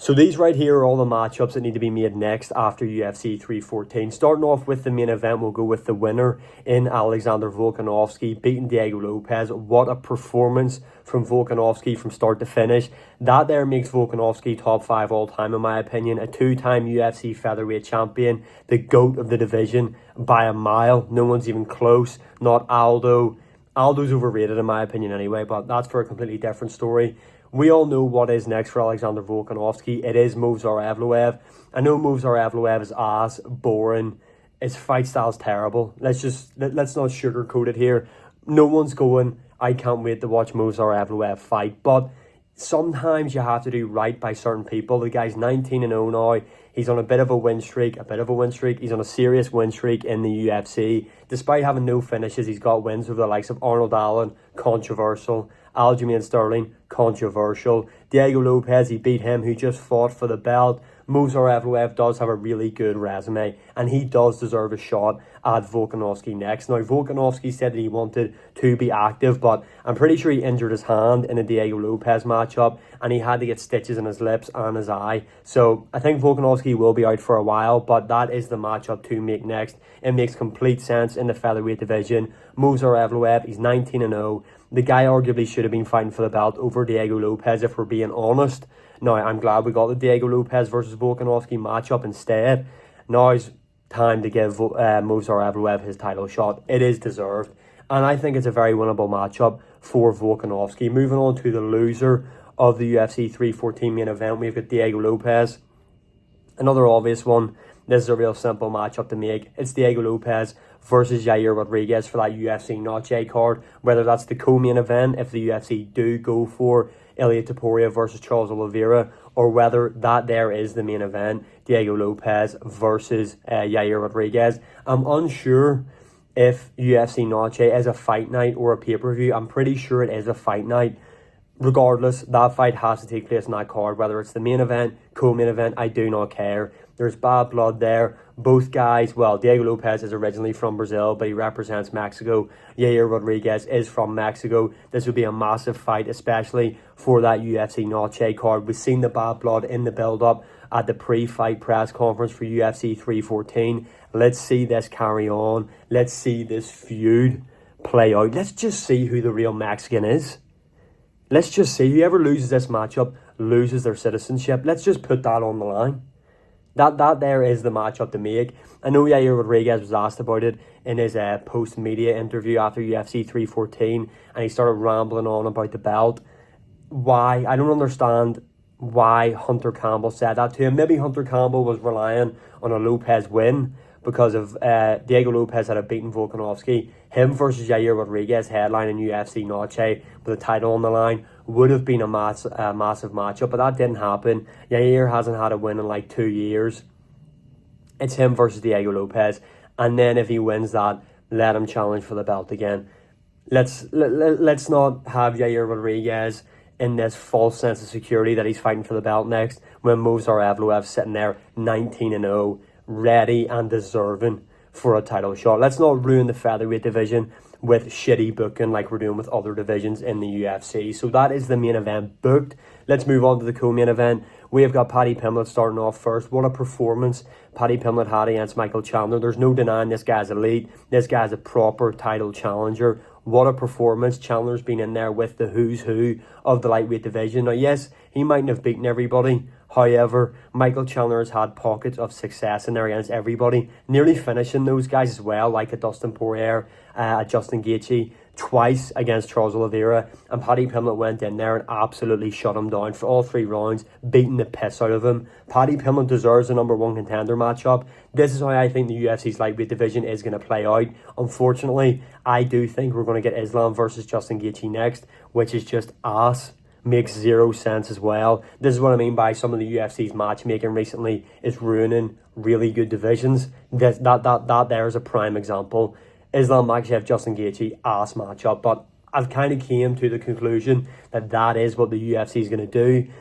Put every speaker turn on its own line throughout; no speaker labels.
So these right here are all the matchups that need to be made next after UFC 314. Starting off with the main event, we'll go with the winner in Alexander Volkanovski beating Diego Lopez. What a performance from Volkanovski from start to finish. That there makes Volkanovski top 5 all time in my opinion. A 2-time UFC featherweight champion, the GOAT of the division by a mile. No one's even close. Not Aldo. Aldo's overrated in my opinion anyway, but that's for a completely different story. We all know what is next for Alexander Volkanovski. It is Movsar Evloev. I know Movsar Evloev is ass, boring. His fight style's terrible. Let's not sugarcoat it here. No one's going, I can't wait to watch Movsar Evloev fight. But sometimes you have to do right by certain people. The guy's 19-0 now. He's on a bit of a win streak. He's on a serious win streak in the UFC. Despite having no finishes, he's got wins over the likes of Arnold Allen, controversial. Aljamain Sterling, controversial. Diego Lopez, he beat him, who just fought for the belt. Movsar Evloev does have a really good resume, and he does deserve a shot at Volkanovski next. Now, Volkanovski said that he wanted to be active, but I'm pretty sure he injured his hand in a Diego Lopez matchup, and he had to get stitches in his lips and his eye. So I think Volkanovski will be out for a while, but that is the matchup to make next. It makes complete sense in the featherweight division. Movsar Evloev, he's 19-0. The guy arguably should have been fighting for the belt over Diego Lopez, if we're being honest. Now, I'm glad we got the Diego Lopez versus Volkanovski matchup instead. Now it's time to give Movsar Evloev his title shot. It is deserved. And I think it's a very winnable matchup for Volkanovski. Moving on to the loser of the UFC 314 main event, we've got Diego Lopez. Another obvious one. This is a real simple matchup to make. It's Diego Lopez versus Yair Rodriguez for that UFC Noche card. Whether that's the co-main event, if the UFC do go for Ilia Topuria versus Charles Oliveira, or whether that there is the main event, Diego Lopez versus Yair Rodriguez. I'm unsure if UFC Noche is a fight night or a pay-per-view. I'm pretty sure it is a fight night. Regardless, that fight has to take place in that card, whether it's the main event, co-main event, I do not care. There's bad blood there. Both guys, well, Diego Lopez is originally from Brazil, but he represents Mexico. Yair Rodriguez is from Mexico. This would be a massive fight, especially for that UFC Noche card. We've seen the bad blood in the build-up at the pre-fight press conference for UFC 314. Let's see this carry on. Let's see this feud play out. Let's just see who the real Mexican is. Let's just see. Whoever loses this matchup loses their citizenship. Let's just put that on the line. That there is the matchup to make. I know Yair Rodriguez was asked about it in his post-media interview after UFC 314, and he started rambling on about the belt. Why? I don't understand why Hunter Campbell said that to him. Maybe Hunter Campbell was relying on a Lopez win because of Diego Lopez had beaten Volkanovski. Him versus Yair Rodriguez headlining UFC Noche with a title on the line would have been a massive matchup, but that didn't happen. Yair hasn't had a win in like 2 years. It's him versus Diego Lopez, and then if he wins that, let him challenge for the belt again. Let's not have Yair Rodriguez in this false sense of security that he's fighting for the belt next when Movsar Evloev sitting there 19-0, ready and deserving for a title shot. Let's not ruin the featherweight division with shitty booking like we're doing with other divisions in the UFC. So that is the main event booked. Let's move on to the co-main event. We have got Paddy Pimblett starting off first. What a performance Paddy Pimblett had against Michael Chandler. There's no denying this guy's elite. This guy's a proper title challenger. What a performance. Chandler's been in there with the who's who of the lightweight division. Now, yes, he mightn't have beaten everybody. However, Michael Chandler has had pockets of success in there against everybody, nearly finishing those guys as well, like a Dustin Poirier, a Justin Gaethje, twice against Charles Oliveira, and Paddy Pimblett went in there and absolutely shut him down for all 3 rounds, beating the piss out of him. Paddy Pimblett deserves a number 1 contender matchup. This is how I think the UFC's lightweight division is going to play out. Unfortunately, I do think we're going to get Islam versus Justin Gaethje next, which is just ass. Makes 0 sense as well. This is what I mean by some of the UFC's matchmaking recently is ruining really good divisions. That there is a prime example. Islam Makhachev, Justin Gaethje, ass matchup. But I've kind of came to the conclusion that is what the UFC is going to do.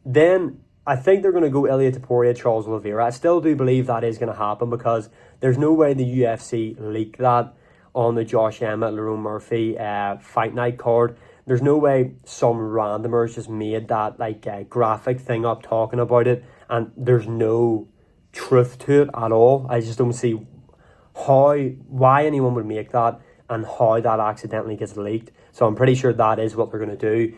Then I think they're going to go Ilia Topuria, Charles Oliveira. I still do believe that is going to happen because there's no way the UFC leaked that on the Josh Emmett, Lerone Murphy fight night card. There's no way some randomers just made that like graphic thing up talking about it, and there's no truth to it at all. I just don't see why anyone would make that and how that accidentally gets leaked. So I'm pretty sure that is what they're going to do.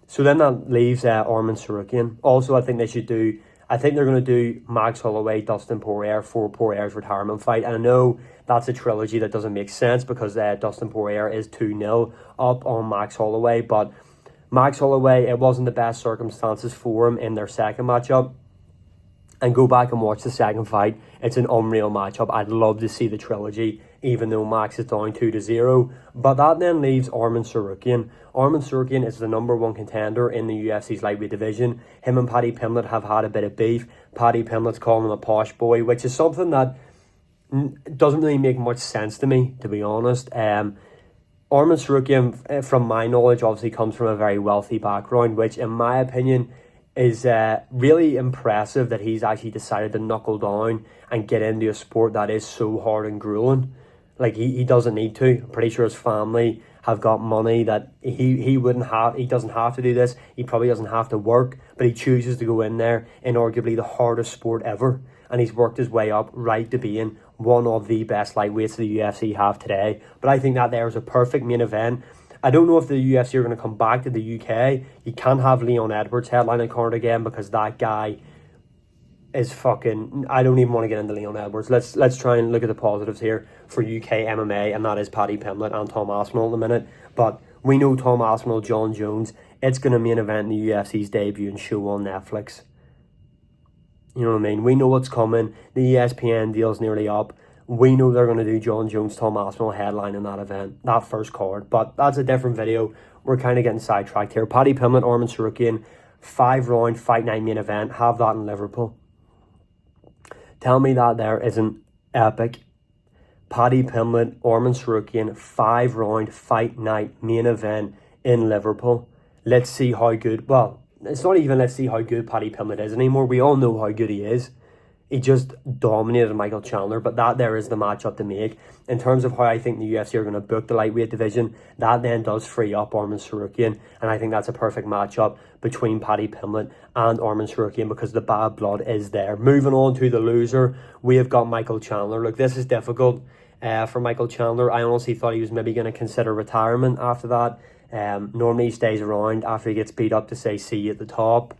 So then that leaves Arman Tsarukyan. Also, I think they're going to do Max Holloway, Dustin Poirier for Poirier's retirement fight. And I know that's a trilogy that doesn't make sense because Dustin Poirier is 2-0 up on Max Holloway. But Max Holloway, it wasn't the best circumstances for him in their second matchup. And go back and watch the second fight. It's an unreal matchup. I'd love to see the trilogy, even though Max is down 2-0. But that then leaves Arman Tsarukyan. Arman Tsarukyan is the #1 contender in the UFC's lightweight division. Him and Paddy Pimblett have had a bit of beef. Paddy Pimblett's calling him a posh boy, which is something that doesn't really make much sense to me, to be honest. Arman Tsarukyan, from my knowledge, obviously comes from a very wealthy background, which in my opinion is really impressive that he's actually decided to knuckle down and get into a sport that is so hard and grueling. Like, he doesn't need to. I'm pretty sure his family have got money that he doesn't have to do this. He probably doesn't have to work, but he chooses to go in there in arguably the hardest sport ever. And he's worked his way up right to being one of the best lightweights the UFC have today. But I think that there is a perfect main event. I don't know if the UFC are going to come back to the UK. You can't have Leon Edwards headlining card again because that guy is fucking... I don't even want to get into Leon Edwards. Let's try and look at the positives here for UK MMA, and that is Paddy Pimblett and Tom Aspinall in the minute. But we know Tom Aspinall, John Jones, it's going to main event in the UFC's debut and show on Netflix. You know what I mean? We know what's coming. The ESPN deal's nearly up. We know they're going to do John Jones, Tom Aspinall headline in that event, that first card. But that's a different video. We're kind of getting sidetracked here. Paddy Pimblett, Arman Tsarukyan, 5-round Fight Night main event. Have that in Liverpool. Tell me that there isn't epic. Paddy Pimblett, Arman Tsarukyan, 5-round Fight Night main event in Liverpool. Let's see how good... Well, it's not even let's see how good Paddy Pimblett is anymore. We all know how good he is. He just dominated Michael Chandler, but that there is the matchup to make. In terms of how I think the UFC are going to book the lightweight division, that then does free up Arman Tsarukyan, and I think that's a perfect matchup between Paddy Pimblett and Arman Tsarukyan because the bad blood is there. Moving on to the loser, we have got Michael Chandler. Look, this is difficult for Michael Chandler. I honestly thought he was maybe going to consider retirement after that. Normally he stays around after he gets beat up to say see you at the top.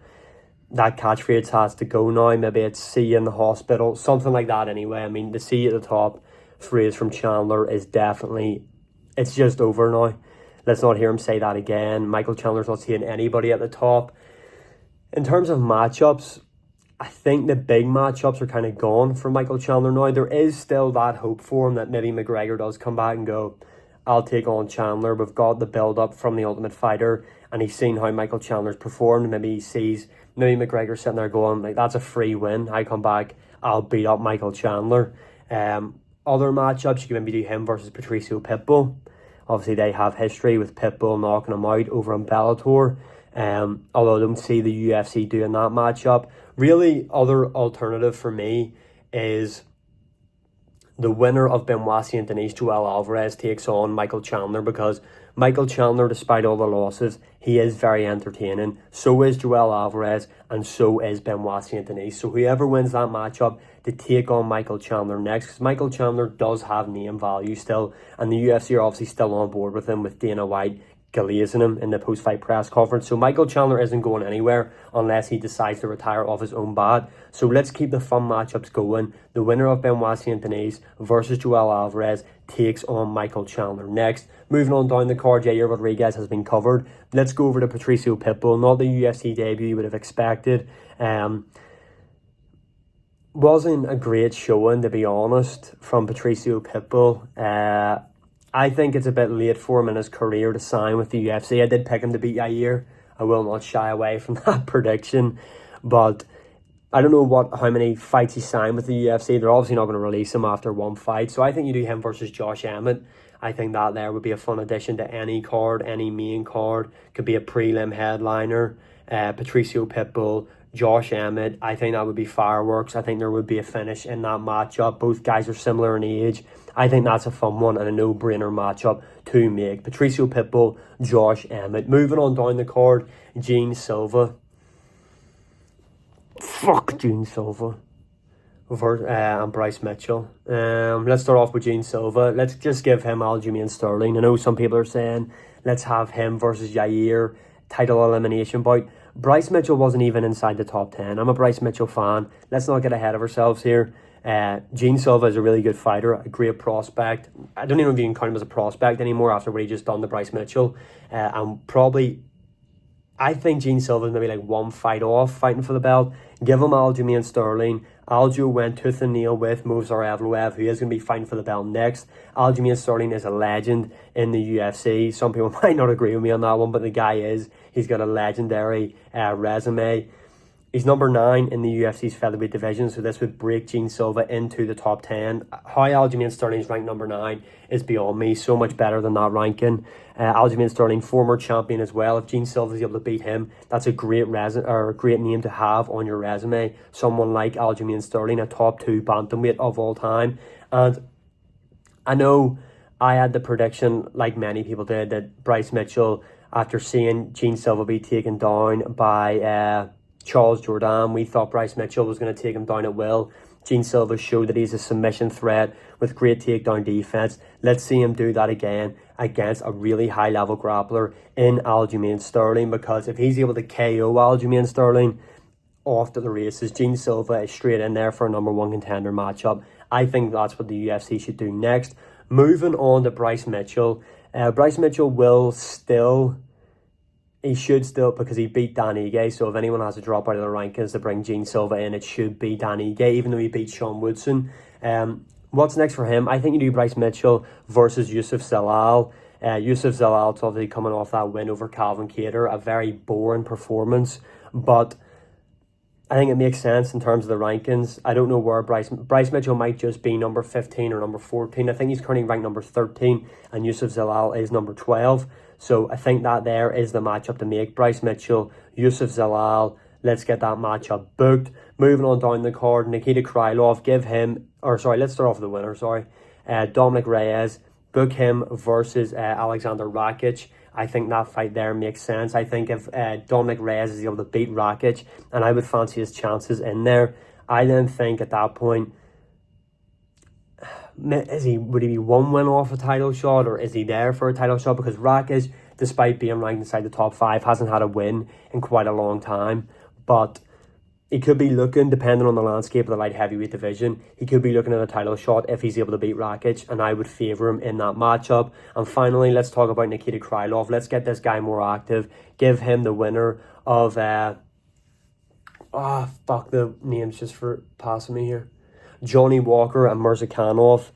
That catchphrase has to go now. Maybe it's see you in the hospital, something like that anyway. I mean, the see you at the top phrase from Chandler is definitely, it's just over now. Let's not hear him say that again. Michael Chandler's not seeing anybody at the top. In terms of matchups, I think the big matchups are kind of gone for Michael Chandler now. There is still that hope for him that maybe McGregor does come back and go, I'll take on Chandler. We've got the build-up from The Ultimate Fighter, and he's seen how Michael Chandler's performed. Maybe he sees maybe McGregor sitting there going, like, that's a free win. I come back, I'll beat up Michael Chandler. Other matchups, you can maybe do him versus Patricio Pitbull. Obviously, they have history with Pitbull knocking him out over in Bellator. Although I don't see the UFC doing that matchup. Really, other alternative for me is the winner of Benoit Saint Denis, Joel Alvarez, takes on Michael Chandler, because Michael Chandler, despite all the losses, he is very entertaining. So is Joel Alvarez, and so is Benoit Saint Denis. So whoever wins that matchup to take on Michael Chandler next, because Michael Chandler does have name value still, and the UFC are obviously still on board with him, with Dana White glazing him in the post-fight press conference. So Michael Chandler isn't going anywhere unless he decides to retire off his own bat. So let's keep the fun matchups going. The winner of Benoit Saint Denis versus Joel Alvarez takes on Michael Chandler next. Moving on down the card, Yair Rodriguez has been covered. Let's go over to Patricio Pitbull. Not the UFC debut you would have expected. Wasn't a great showing, to be honest, from Patricio Pitbull. I think it's a bit late for him in his career to sign with the UFC. I did pick him to beat Yair. I will not shy away from that prediction. But I don't know how many fights he signed with the UFC. They're obviously not going to release him after one fight. So I think you do him versus Josh Emmett. I think that there would be a fun addition to any card, any main card. Could be a prelim headliner. Patricio Pitbull Josh Emmett. I think that would be fireworks. I think there would be a finish in that matchup. Both guys are similar in age. I think that's a fun one and a no-brainer matchup to make. Patricio Pitbull, Josh Emmett. Moving on down the card, Gene Silva. Fuck Gene Silva. And Bryce Mitchell. Let's start off with Gene Silva. Let's just give him Aljamain Sterling. I know some people are saying let's have him versus Yair, title elimination bout. Bryce Mitchell wasn't even inside the top 10. I'm a Bryce Mitchell fan. Let's not get ahead of ourselves here. Gene Silva is a really good fighter, a great prospect. I don't even know if you can count him as a prospect anymore after what he just done to Bryce Mitchell. And probably, I think Gene Silva is maybe like one fight off fighting for the belt. Give him Aljamain Sterling. Aljo went tooth and nail with Movsar Evloev, who is going to be fighting for the belt next. Aljamain Sterling is a legend in the UFC. Some people might not agree with me on that one, but the guy is. He's got a legendary resume. He's number 9 in the UFC's featherweight division, so this would break Gene Silva into the top 10. How Aljamain Sterling's ranked number 9 is beyond me. So much better than that ranking. Aljamain Sterling, former champion as well. If Gene Silva's able to beat him, that's a great great name to have on your resume. Someone like Aljamain Sterling, a top 2 bantamweight of all time. And I know I had the prediction, like many people did, that Bryce Mitchell, after seeing Gene Silva be taken down by Charles Jourdain, we thought Bryce Mitchell was going to take him down at will. Gene Silva showed that he's a submission threat with great takedown defense. Let's see him do that again against a really high-level grappler in Aljamain Sterling, because if he's able to KO Aljamain Sterling off to the races, Gene Silva is straight in there for a number 1 contender matchup. I think that's what the UFC should do next. Moving on to Bryce Mitchell. Bryce Mitchell he should still, because he beat Dan Ige, so if anyone has to drop out of the rankings to bring Gene Silva in, it should be Dan Ige, even though he beat Sean Woodson. What's next for him? I think you do Bryce Mitchell versus Yusuf Zalal. Yusuf Zalal's obviously coming off that win over Calvin Kattar, a very boring performance, but I think it makes sense in terms of the rankings. I don't know where Bryce Mitchell might just be number 15 or number 14. I think he's currently ranked number 13, and Yusuf Zalal is number 12. So I think that there is the matchup to make. Bryce Mitchell, Yusuf Zalal. Let's get that matchup booked. Moving on down the card, Nikita Krylov. Let's start off with the winner, Dominic Reyes. Book him versus Alexander Rakic. I think that fight there makes sense. I think if Dominic Reyes is able to beat Rakic, and I would fancy his chances in there, I then think at that point, would he be one win off a title shot, or is he there for a title shot? Because Rakic, despite being ranked inside the top 5, hasn't had a win in quite a long time. But he could be looking, depending on the landscape of the light heavyweight division, he could be looking at a title shot if he's able to beat Rakic, and I would favour him in that matchup. And finally, let's talk about Nikita Krylov. Let's get this guy more active. Give him the winner of fuck the names just for passing me here. Johnny Walker and Mirzakhanov.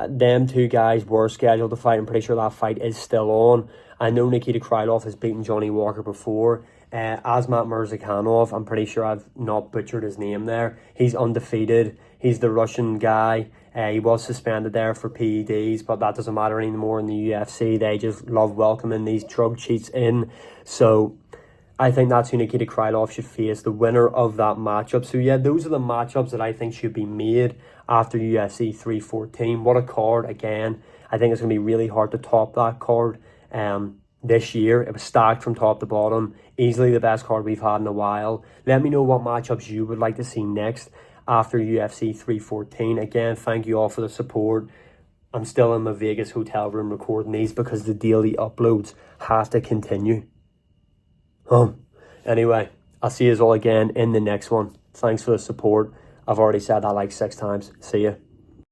Them two guys were scheduled to fight. I'm pretty sure that fight is still on. I know Nikita Krylov has beaten Johnny Walker before. Asmat Mirzakhanov, I'm pretty sure I've not butchered his name there. He's undefeated. He's the Russian guy. He was suspended there for PEDs, but that doesn't matter anymore in the UFC. They just love welcoming these drug cheats in. So I think that's who Nikita Krylov should face, the winner of that matchup. So yeah, those are the matchups that I think should be made after UFC 314. What a card again. I think it's going to be really hard to top that card this year. It was stacked from top to bottom. Easily the best card we've had in a while. Let me know what matchups you would like to see next after UFC 314. Again, thank you all for the support. I'm still in my Vegas hotel room recording these because the daily uploads have to continue. Anyway, I'll see you all again in the next one. Thanks for the support. I've already said that like 6 times. See ya.